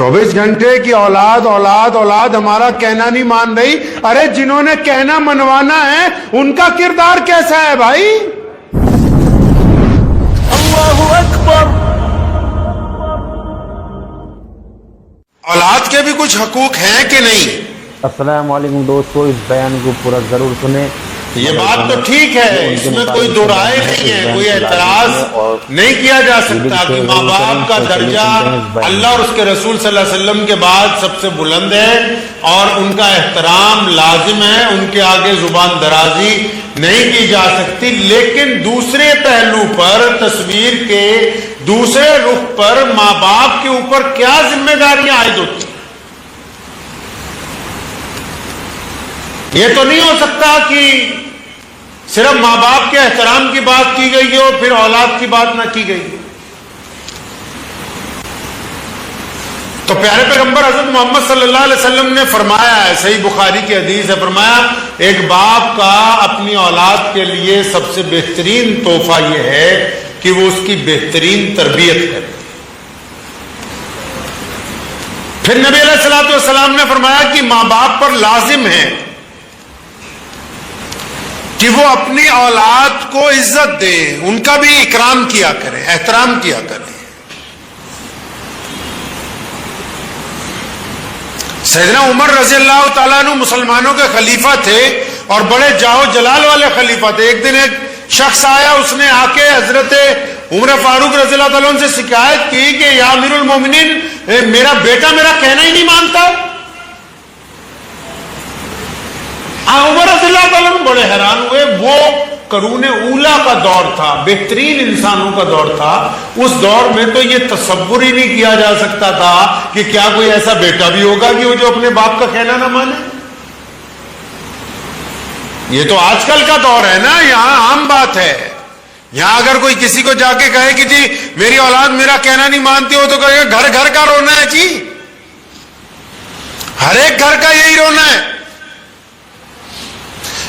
24 گھنٹے کی اولاد اولاد اولاد ہمارا کہنا نہیں مان رہی. ارے جنہوں نے کہنا منوانا ہے ان کا کردار کیسا ہے بھائی؟ اللہ اکبر. اولاد کے بھی کچھ حقوق ہیں کہ نہیں؟ السلام علیکم دوستو، اس بیان کو پورا ضرور سنیں. یہ بات تو ٹھیک ہے، اس میں کوئی دو رائے نہیں ہے، کوئی اعتراض نہیں کیا جا سکتا کہ ماں باپ کا درجہ اللہ اور اس کے رسول صلی اللہ علیہ وسلم کے بعد سب سے بلند ہے اور ان کا احترام لازم ہے، ان کے آگے زبان درازی نہیں کی جا سکتی. لیکن دوسرے پہلو پر، تصویر کے دوسرے رخ پر ماں باپ کے اوپر کیا ذمہ داریاں عائد ہوتی ہیں؟ یہ تو نہیں ہو سکتا کہ صرف ماں باپ کے احترام کی بات کی گئی ہو پھر اولاد کی بات نہ کی گئی. تو پیارے پیغمبر حضرت محمد صلی اللہ علیہ وسلم نے فرمایا ہے، صحیح بخاری کی حدیث ہے، فرمایا ایک باپ کا اپنی اولاد کے لیے سب سے بہترین تحفہ یہ ہے کہ وہ اس کی بہترین تربیت کرے. پھر نبی علیہ الصلوۃ والسلام نے فرمایا کہ ماں باپ پر لازم ہے کہ وہ اپنی اولاد کو عزت دیں، ان کا بھی اکرام کیا کریں، احترام کیا کریں. سیدنا عمر رضی اللہ تعالیٰ عنہ مسلمانوں کے خلیفہ تھے اور بڑے جاہ و جلال والے خلیفہ تھے. ایک دن ایک شخص آیا، اس نے آ کے حضرت عمر فاروق رضی اللہ تعالیٰ عنہ سے شکایت کی کہ یا امیر المومنین، میرا بیٹا میرا کہنا ہی نہیں مانتا. عمر رضی اللہ تعالیٰ عنہ بڑے حیران ہوئے. وہ قرون اولا کا دور تھا، بہترین انسانوں کا دور تھا. اس دور میں تو یہ تصور ہی نہیں کیا جا سکتا تھا کہ کیا کوئی ایسا بیٹا بھی ہوگا کہ وہ جو اپنے باپ کا کہنا نہ مانے. یہ تو آج کل کا دور ہے نا، یہاں عام بات ہے. یہاں اگر کوئی کسی کو جا کے کہے کہ جی میری اولاد میرا کہنا نہیں مانتی ہو تو کہے گا گھر گھر کا رونا ہے جی، ہر ایک گھر کا یہی رونا ہے.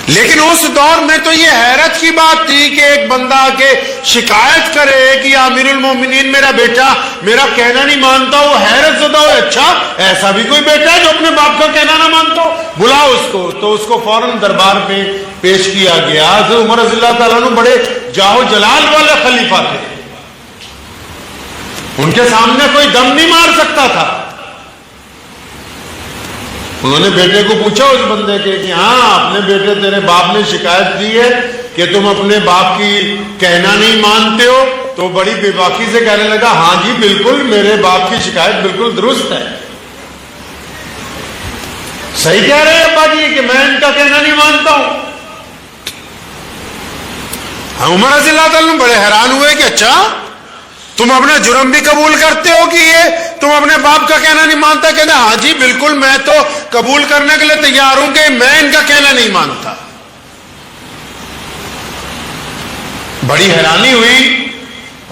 لیکن اس دور میں تو یہ حیرت کی بات تھی کہ ایک بندہ آ کے شکایت کرے کہ یا امیر المومنین میرا بیٹا میرا کہنا نہیں مانتا. وہ حیرت زدہ ہو، اچھا ایسا بھی کوئی بیٹا ہے جو اپنے باپ کا کہنا نہ مانتا ہو، بلاؤ اس کو. تو اس کو فوراً دربار پہ پیش کیا گیا. حضرت عمر رضی اللہ تعالیٰ عنہ بڑے جاہ و جلال والے خلیفہ تھے، ان کے سامنے کوئی دم نہیں مار سکتا تھا. انہوں نے بیٹے کو پوچھا اس بندے کے کہ ہاں اپنے بیٹے تیرے باپ نے شکایت کی ہے کہ تم اپنے باپ کی کہنا نہیں مانتے ہو. تو بڑی بے باکی سے کہنے لگا ہاں جی بالکل، میرے باپ کی شکایت بالکل درست ہے. صحیح کہہ رہے ہیں ابا جی کہ میں ان کا کہنا نہیں مانتا ہوں. عمر رضی اللہ تعالیٰ بڑے حیران ہوئے کہ اچھا تم اپنا جرم بھی قبول کرتے ہو کہ یہ تم اپنے باپ کا کہنا نہیں مانتا؟ کہتے ہاں جی بالکل، میں تو قبول کرنے کے لیے تیار ہوں کہ میں ان کا کہنا نہیں مانتا. بڑی حیرانی ہوئی.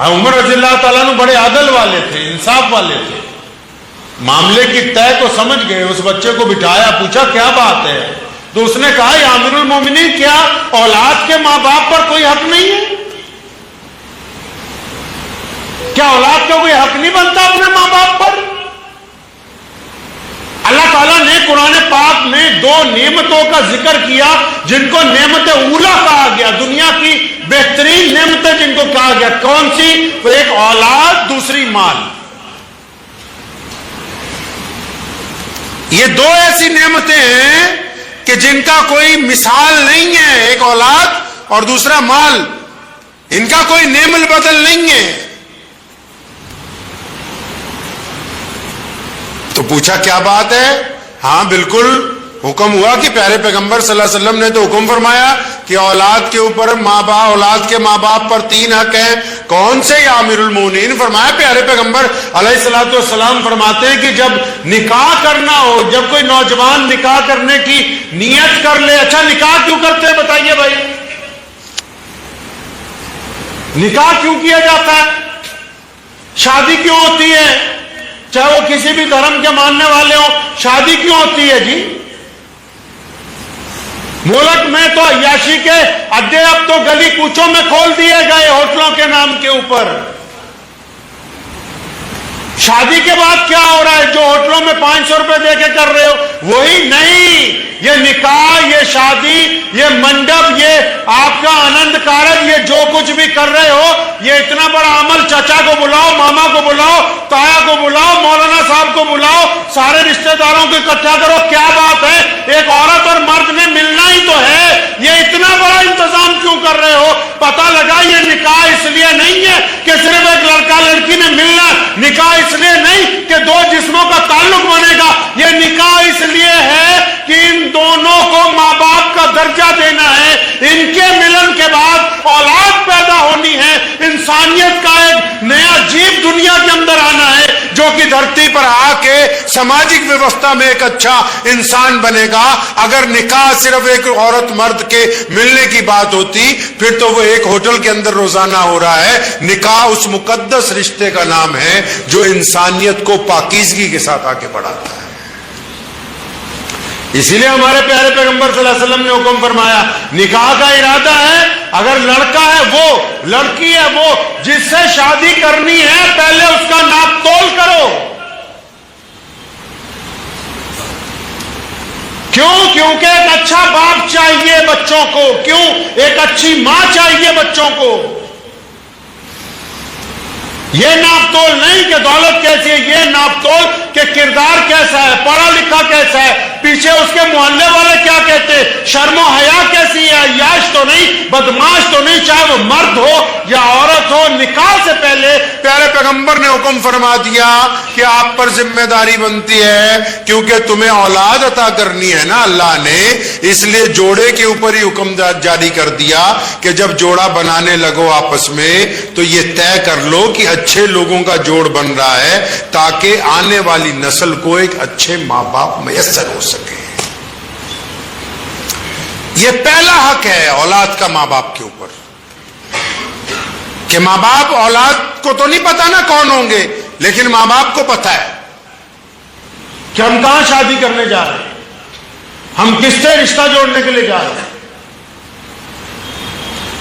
عمر رضی اللہ تعالیٰ عنہ بڑے عدل والے تھے، انصاف والے تھے، معاملے کی طے کو سمجھ گئے. اس بچے کو بٹھایا، پوچھا کیا بات ہے؟ تو اس نے کہا یا امیر المومنین، کیا اولاد کے ماں باپ پر کوئی حق نہیں ہے؟ کیا اولاد کا کوئی حق نہیں بنتا اپنے ماں باپ پر؟ اللہ تعالیٰ نے قرآن پاک میں دو نعمتوں کا ذکر کیا جن کو نعمت اولا کہا گیا، دنیا کی بہترین نعمتیں جن کو کہا گیا. کون سی؟ ایک اولاد، دوسری مال. یہ دو ایسی نعمتیں ہیں کہ جن کا کوئی مثال نہیں ہے. ایک اولاد اور دوسرا مال، ان کا کوئی نعم البدل نہیں ہے. تو پوچھا کیا بات ہے؟ ہاں بالکل، حکم ہوا کہ پیارے پیغمبر صلی اللہ علیہ وسلم نے تو حکم فرمایا کہ اولاد کے اوپر اولاد کے ماں باپ پر 3 حق ہیں. کون سے یا امیر المومنین؟ فرمایا پیارے پیغمبر علیہ الصلوۃ والسلام فرماتے ہیں کہ جب نکاح کرنا ہو، جب کوئی نوجوان نکاح کرنے کی نیت کر لے. اچھا نکاح کیوں کرتے ہیں بتائیے بھائی؟ نکاح کیوں کیا جاتا ہے؟ شادی کیوں ہوتی ہے؟ چاہے وہ کسی بھی دھرم کے ماننے والے ہوں، شادی کیوں ہوتی ہے جی؟ ملک میں تو عیاشی کے اڈے اب تو گلی کوچوں میں کھول دیے گئے ہوٹلوں کے نام کے اوپر. شادی کے بعد کیا ہو رہا ہے؟ جو میں 500 روپے دے کے کر رہے ہو وہی نہیں. یہ نکاح، یہ شادی، یہ منڈپ، یہ آپ کا آنند کارج، یہ جو کچھ بھی کر رہے ہو یہ اتنا بڑا عمل. چچا کو بلاؤ، ماما کو بلاؤ، تایا کو بلاؤ، مولانا صاحب کو بلاؤ، سارے رشتہ داروں کو اکٹھا کرو. کیا بات ہے، ایک عورت اور مرد نے ملنا ہی تو ہے. یہ اتنا بڑا انتظام کیوں کر رہے ہو؟ پتہ لگا یہ نکاح اس لیے نہیں ہے کہ صرف ایک لڑکا لڑکی نے ملنا. نکاح اس لیے نہیں کہ دو جسموں کا تعلق بنے گا. یہ نکاح اس لیے ہے کہ ان دونوں کو ماں باپ کا درجہ دینا ہے. ان کے ملن کے بعد اولاد پیدا ہونی ہے. انسانیت کا ایک نیا جیب دنیا کے اندر آنا ہے جو کہ دھرتی پر آ کے سماجک ویوستھا میں ایک اچھا انسان بنے گا. اگر نکاح صرف ایک عورت مرد کے ملنے کی بات ہوتی پھر تو وہ ایک ہوٹل کے اندر روزانہ ہو رہا ہے. نکاح اس مقدس رشتے کا نام ہے جو انسانیت کو پاکیزگی کے ساتھ آگے بڑھاتا ہے. اسی لیے ہمارے پیارے پیغمبر صلی اللہ علیہ وسلم نے حکم فرمایا نکاح کا ارادہ ہے اگر لڑکا ہے وہ، لڑکی ہے وہ، جس سے شادی کرنی ہے پہلے اس کا ناپ تول کرو. کیوں؟ کیونکہ ایک اچھا باپ چاہیے بچوں کو. کیوں؟ ایک اچھی ماں چاہیے بچوں کو. یہ ناپ تول نہیں کہ دولت کیسی ہے، یہ ناپ تول کہ کردار کیسا ہے، پڑھا لکھا کیسا ہے، پیچھے اس کے محلے والے کیا کہتے ہیں، شرم و حیا کیسی ہے، عیاش تو نہیں، بدماش تو نہیں، چاہے وہ مرد ہو یا عورت ہو. نکاح سے پہلے پیارے پیغمبر نے حکم فرما دیا کہ آپ پر ذمہ داری بنتی ہے کیونکہ تمہیں اولاد عطا کرنی ہے نا اللہ نے. اس لیے جوڑے کے اوپر ہی حکم جاری کر دیا کہ جب جوڑا بنانے لگو آپس میں تو یہ طے کر لو کہ اچھے لوگوں کا جوڑ بن رہا ہے تاکہ آنے والی نسل کو ایک اچھے ماں باپ میسر ہو سکے. یہ پہلا حق ہے اولاد کا ماں باپ کے اوپر کہ ماں باپ اولاد کو تو نہیں پتا نا کون ہوں گے لیکن ماں باپ کو پتا ہے کہ ہم کہاں شادی کرنے جا رہے ہیں، ہم کس سے رشتہ جوڑنے کے لیے جا رہے ہیں.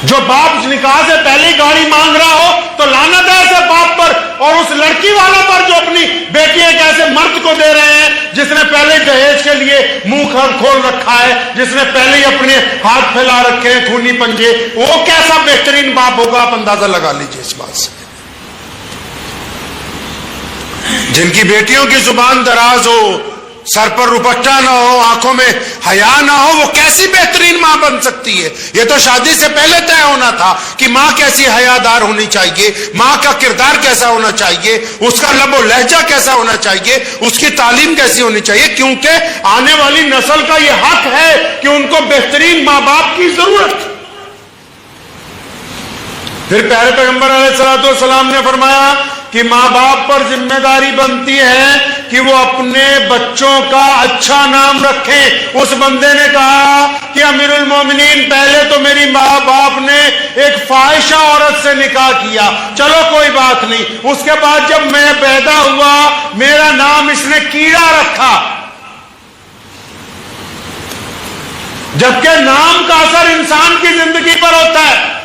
جو باپ نکاح سے پہلے ہی گاڑی مانگ رہا ہو تو لعنت ہے ایسے باپ پر اور اس لڑکی والا پر جو اپنی بیٹی ایک ایسے مرد کو دے رہے ہیں جس نے پہلے جہیز کے لیے منہ کھول رکھا ہے، جس نے پہلے ہی اپنے ہاتھ پھیلا رکھے ہیں خونی پنجے. وہ کیسا بہترین باپ ہوگا آپ اندازہ لگا لیجئے اس بات سے. جن کی بیٹیوں کی زبان دراز ہو، سر پر روپٹہ نہ ہو، آنکھوں میں حیا نہ ہو، وہ کیسی بہترین ماں بن سکتی ہے؟ یہ تو شادی سے پہلے طے ہونا تھا کہ ماں کیسی حیادار ہونی چاہیے، ماں کا کردار کیسا ہونا چاہیے، اس کا لب و لہجہ کیسا ہونا چاہیے، اس کی تعلیم کیسی ہونی چاہیے. کیونکہ آنے والی نسل کا یہ حق ہے کہ ان کو بہترین ماں باپ کی ضرورت. پھر پیارے پیغمبر علیہ الصلوۃ والسلام نے فرمایا کہ ماں باپ پر ذمہ داری بنتی ہے کہ وہ اپنے بچوں کا اچھا نام رکھیں. اس بندے نے کہا کہ امیر المومنین پہلے تو میری ماں باپ نے ایک فاحشہ عورت سے نکاح کیا، چلو کوئی بات نہیں. اس کے بعد جب میں پیدا ہوا میرا نام اس نے کیڑا رکھا. جبکہ نام کا اثر انسان کی زندگی پر ہوتا ہے.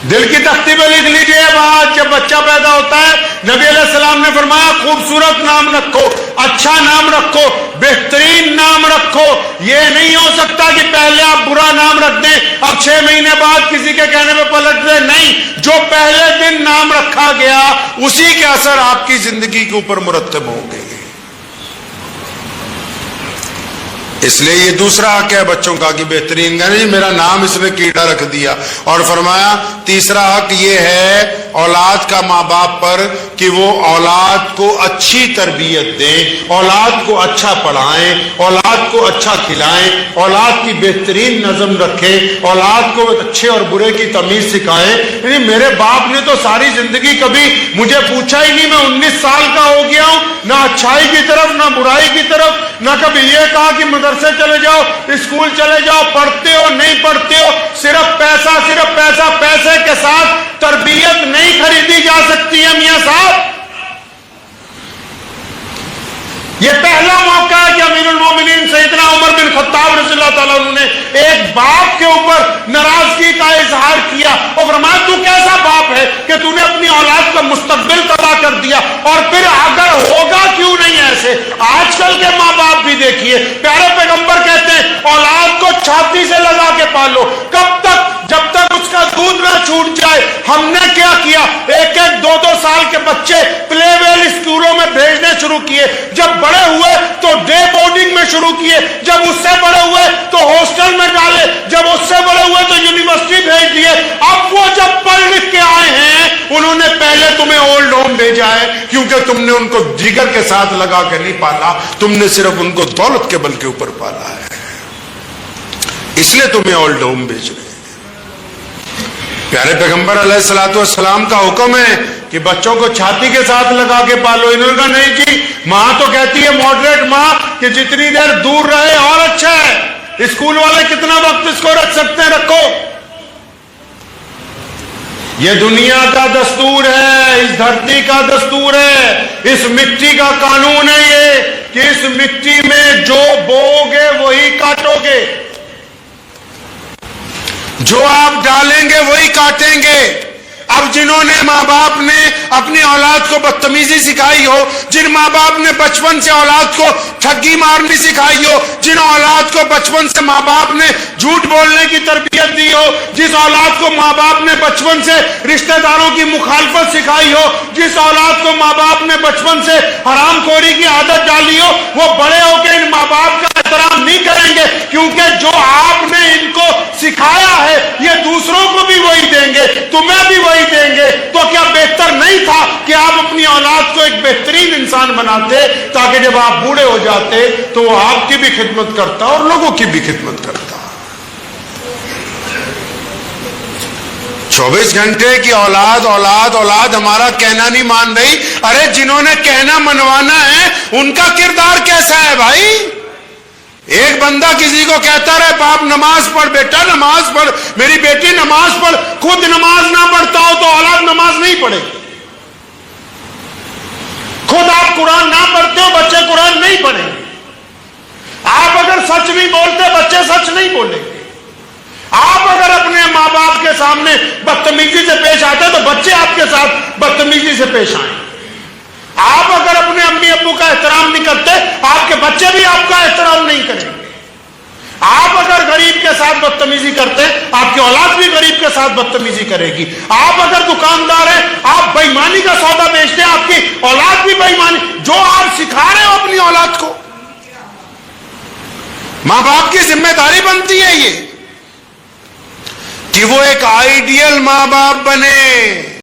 دل کی تختی پہ لکھ لیجئے بات، جب بچہ پیدا ہوتا ہے نبی علیہ السلام نے فرمایا خوبصورت نام رکھو، اچھا نام رکھو، بہترین نام رکھو. یہ نہیں ہو سکتا کہ پہلے آپ برا نام رکھ دیں اب 6 مہینے بعد کسی کے کہنے پہ پلٹ دیں. نہیں، جو پہلے دن نام رکھا گیا اسی کے اثر آپ کی زندگی کے اوپر مرتب ہوں گے. اس لیے یہ دوسرا حق ہے بچوں کا کہ بہترین کہنے جی میرا نام اس نے کیڑا رکھ دیا. اور فرمایا تیسرا حق یہ ہے اولاد کا ماں باپ پر کہ وہ اولاد کو اچھی تربیت دیں، اولاد کو اچھا پڑھائیں، اولاد کو اچھا کھلائیں، اولاد کی بہترین نظم رکھیں، اولاد کو اچھے اور برے کی تمیز سکھائیں. یعنی میرے باپ نے تو ساری زندگی کبھی مجھے پوچھا ہی نہیں، میں 19 سال کا ہو گیا ہوں، نہ اچھائی کی طرف نہ برائی کی طرف، نہ کبھی یہ کہا کہ مدرسے چلے جاؤ، اسکول چلے جاؤ، پڑھتے ہو نہیں پڑھتے ہو. صرف پیسہ، صرف پیسہ، پیسے کے ساتھ تربیت نہیں خریدی جا سکتی ہے میاں صاحب. یہ پہلا موقع ہے کہ امیر المومنین سیدنا عمر بن خطاب رضی اللہ تعالیٰ عنہ نے ایک باپ کے اوپر ناراضگی کا اظہار کیا اور فرمایا تو کیسا باپ ہے کہ تو نے اپنی اولاد کا مستقبل تباہ کر دیا، اور پھر اگر ہوگا کیوں نہیں چاہیے. پیارے پیغمبر کہتے ہیں اولاد کو چھاتی سے لگا کے پالو. کب تک؟ جب تک اس کا دودھ نہ چھوٹ جائے. ہم نے کیا کیا؟ ایک ایک دو دو سال کے بچے پلے ویل اسکولوں میں بھیجنے شروع کیے. جب بڑے ہوئے تو ڈے بورڈنگ میں شروع کیے. جب اس سے بڑے ہوئے تو ہاسٹل میں ڈالے. جب اس سے بڑے ہوئے تو یونیورسٹی بھیج دیے. اب وہ جب پڑھ لکھ کے آئے ہیں انہوں نے پہلے تمہیں اولڈ ہوم بھیجا ہے، کیونکہ تم نے ان کو جگر کے ساتھ لگا کے نہیں پالا، تم نے صرف ان کو دولت کے بل کے اوپر پالا ہے، اس لیے تمہیں اولڈ ہوم بھیج رہے ہیں. پیارے پیغمبر علیہ الصلوۃ والسلام کا حکم ہے کہ بچوں کو چھاتی کے ساتھ لگا کے پالو. انہوں نے کہا نہیں جی، ماں تو کہتی ہے ماڈریٹ ماں کہ جتنی دیر دور رہے اور اچھا ہے. اسکول والے کتنا وقت اس کو رکھ سکتے ہیں؟ رکھو. یہ دنیا کا دستور ہے، اس دھرتی کا دستور ہے، اس مٹی کا قانون ہے یہ کہ اس مٹی میں جو بوؤ گے وہی کاٹو گے، جو آپ ڈالیں گے وہی کاٹیں گے. اب جنہوں نے ماں باپ نے اپنی اولاد کو بدتمیزی سکھائی ہو، جن ماں باپ نے بچپن سے اولاد کو ٹھگی مارنی سکھائی ہو، جن اولاد کو بچپن سے ماں باپ نے جھوٹ بولنے کی تربیت دی ہو، جس اولاد کو ماں باپ نے بچپن سے رشتہ داروں کی مخالفت سکھائی ہو، جس اولاد کو ماں باپ نے بچپن سے حرام خوری کی عادت ڈالی ہو، وہ بڑے ہو کے ان ماں باپ کا احترام نہیں کریں گے، کیونکہ جو آپ نے ان کو سکھایا ہے یہ دوسروں کو بھی وہی دیں گے، تمہیں بھی وہی دیں گے. تو کیا بہتر نہیں تھا کہ آپ اپنی اولاد کو ایک بہترین انسان بناتے تاکہ جب آپ بوڑھے ہو جاتے تو وہ آپ کی بھی خدمت کرتا اور لوگوں کی بھی خدمت کرتا. 24 گھنٹے کی اولاد اولاد اولاد ہمارا کہنا نہیں مان رہی. ارے جنہوں نے کہنا منوانا ہے ان کا کردار کیسا ہے بھائی؟ ایک بندہ کسی کو کہتا رہے باپ نماز پڑھ، بیٹا نماز پڑھ، میری بیٹی نماز پڑھ، خود نماز نہ پڑھتا ہو تو اولاد نماز نہیں پڑھے. خود آپ قرآن نہ پڑھتے ہو بچے قرآن نہیں پڑھیں. آپ اگر سچ نہیں بولتے بچے سچ نہیں بولیں گے. آپ اگر اپنے ماں باپ کے سامنے بدتمیزی سے پیش آتے تو بچے آپ کے ساتھ بدتمیزی سے پیش آئیں. آپ اگر اپنے امی ابو کا احترام نہیں کرتے آپ کے بچے بھی آپ کا احترام نہیں کریں گے. آپ اگر غریب کے ساتھ بدتمیزی کرتے آپ کی اولاد بھی غریب کے ساتھ بدتمیزی کرے گی. آپ اگر دکاندار ہیں آپ بے ایمانی کا سودا بیچتے ہیں آپ کی اولاد بھی بے ایمانی. جو آپ سکھا رہے ہو اپنی اولاد کو، ماں باپ کی ذمہ داری بنتی ہے یہ کہ وہ ایک آئیڈیل ماں باپ بنے.